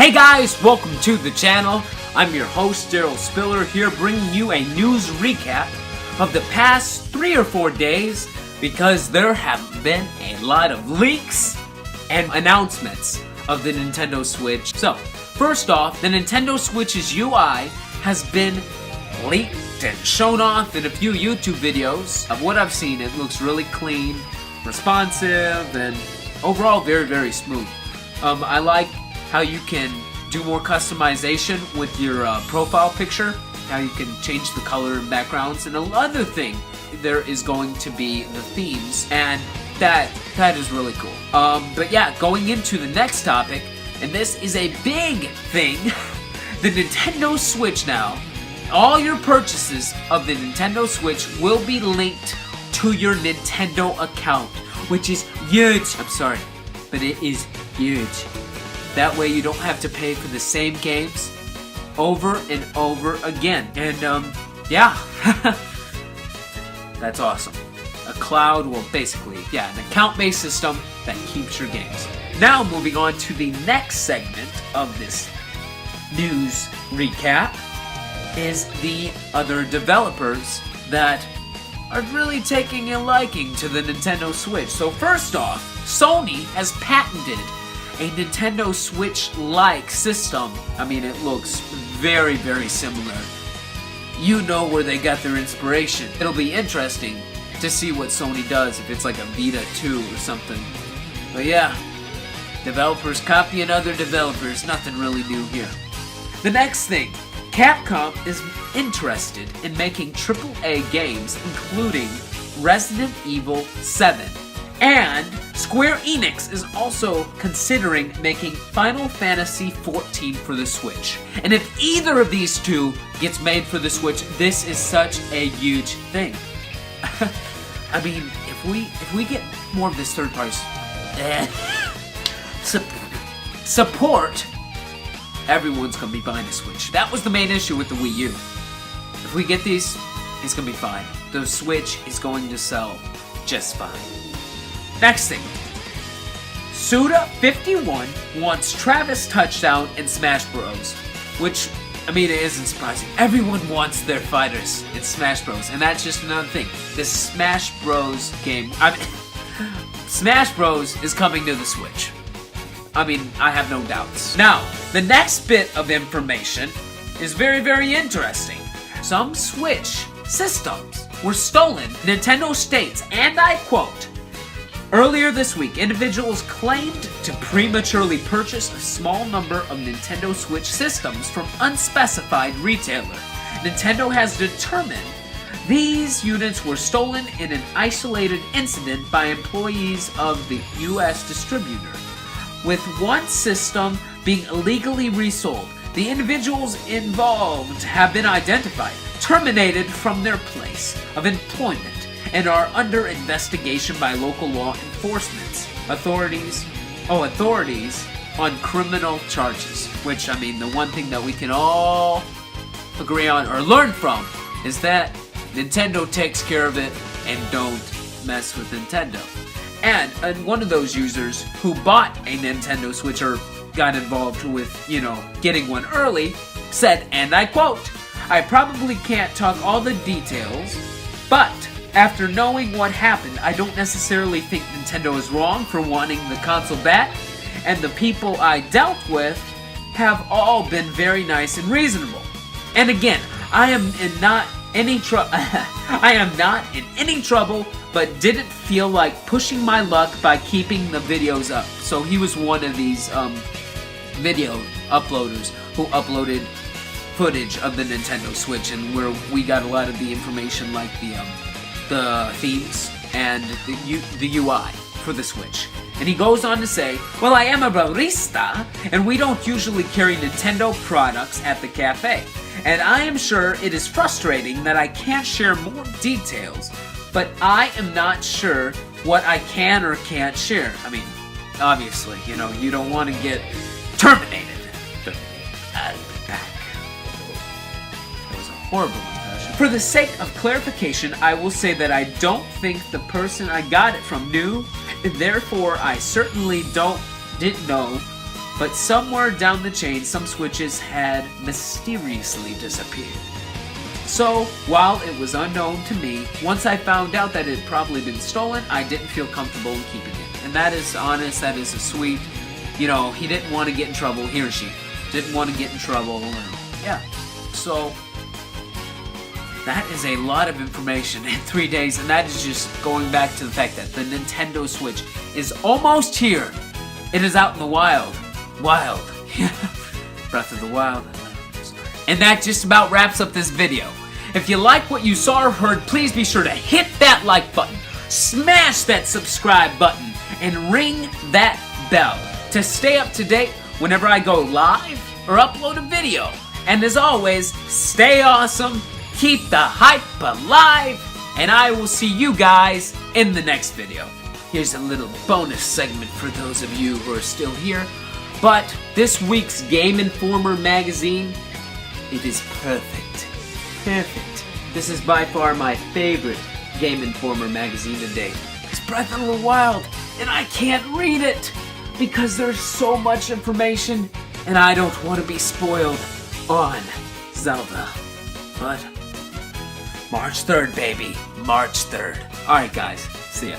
Hey guys, welcome to the channel. I'm your host, Daryl Spiller, here bringing you a news recap of the past 3 or 4 days because there have been a lot of leaks and announcements of the Nintendo Switch. So, first off, the Nintendo Switch's UI has been leaked and shown off in a few YouTube videos. Of what I've seen, it looks really clean, responsive, and overall very, very smooth. I like how you can do more customization with your profile picture, how you can change the color and backgrounds, and another thing, there is going to be the themes, and that is really cool. But yeah, going into the next topic, and this is a big thing, the Nintendo Switch now, all your purchases of the Nintendo Switch will be linked to your Nintendo account, which is huge. I'm sorry, but it is huge. That way you don't have to pay for the same games over and over again. And yeah, that's awesome. A cloud, well basically, yeah, an account-based system that keeps your games. Now moving on to the next segment of this news recap is the other developers that are really taking a liking to the Nintendo Switch. So first off, Sony has patented a Nintendo Switch-like system. I mean, it looks very, very similar. You know where they got their inspiration. It'll be interesting to see what Sony does, if it's like a Vita 2 or something. But yeah, developers copying other developers, nothing really new here. The next thing, Capcom is interested in making AAA games, including Resident Evil 7. And Square Enix is also considering making Final Fantasy XIV for the Switch. And if either of these two gets made for the Switch, this is such a huge thing. I mean, if we get more of this third party support, everyone's gonna be buying the Switch. That was the main issue with the Wii U. If we get these, it's gonna be fine. The Switch is going to sell just fine. Next thing, Suda51 wants Travis Touchdown in Smash Bros. Which, I mean, it isn't surprising. Everyone wants their fighters in Smash Bros. And that's just another thing. This Smash Bros. Game, Smash Bros. Is coming to the Switch. I mean, I have no doubts. Now, the next bit of information is very, very interesting. Some Switch systems were stolen. Nintendo states, and I quote, "Earlier this week, individuals claimed to prematurely purchase a small number of Nintendo Switch systems from unspecified retailer. Nintendo has determined these units were stolen in an isolated incident by employees of the U.S. distributor, with one system being illegally resold. The individuals involved have been identified, terminated from their place of employment, and are under investigation by local law enforcement authorities on criminal charges." Which, I mean, the one thing that we can all agree on or learn from is that Nintendo takes care of it and don't mess with Nintendo. And one of those users who bought a Nintendo Switch or got involved with, getting one early said, and I quote, "I probably can't talk all the details, but after knowing what happened, I don't necessarily think Nintendo is wrong for wanting the console back, and the people I dealt with have all been very nice and reasonable. And again, I am not in any trouble, but didn't feel like pushing my luck by keeping the videos up." So he was one of these video uploaders who uploaded footage of the Nintendo Switch, and where we got a lot of the information like the themes and the UI for the Switch. And he goes on to say, "Well, I am a barista, and we don't usually carry Nintendo products at the cafe. And I am sure it is frustrating that I can't share more details, but I am not sure what I can or can't share." I mean, obviously, you don't want to get terminated. I'll be back. That was a horrible impression. "For the sake of clarification, I will say that I don't think the person I got it from knew, and therefore I certainly didn't know but somewhere down the chain, some switches had mysteriously disappeared. So, while it was unknown to me, once I found out that it had probably been stolen, I didn't feel comfortable in keeping it. And that is honest, that is a sweet, he didn't want to get in trouble, he or she didn't want to get in trouble, and yeah. So, that is a lot of information in 3 days, and that is just going back to the fact that the Nintendo Switch is almost here. It is out in the wild. Breath of the Wild. And that just about wraps up this video. If you like what you saw or heard, please be sure to hit that like button, smash that subscribe button, and ring that bell to stay up to date whenever I go live or upload a video. And as always, stay awesome, keep the hype alive, and I will see you guys in the next video. Here's a little bonus segment for those of you who are still here. But this week's Game Informer magazine, it is perfect. Perfect. This is by far my favorite Game Informer magazine to date. It's Breath of the Wild, and I can't read it because there's so much information, and I don't want to be spoiled on Zelda. But March 3rd, baby. March 3rd. Alright guys, see ya.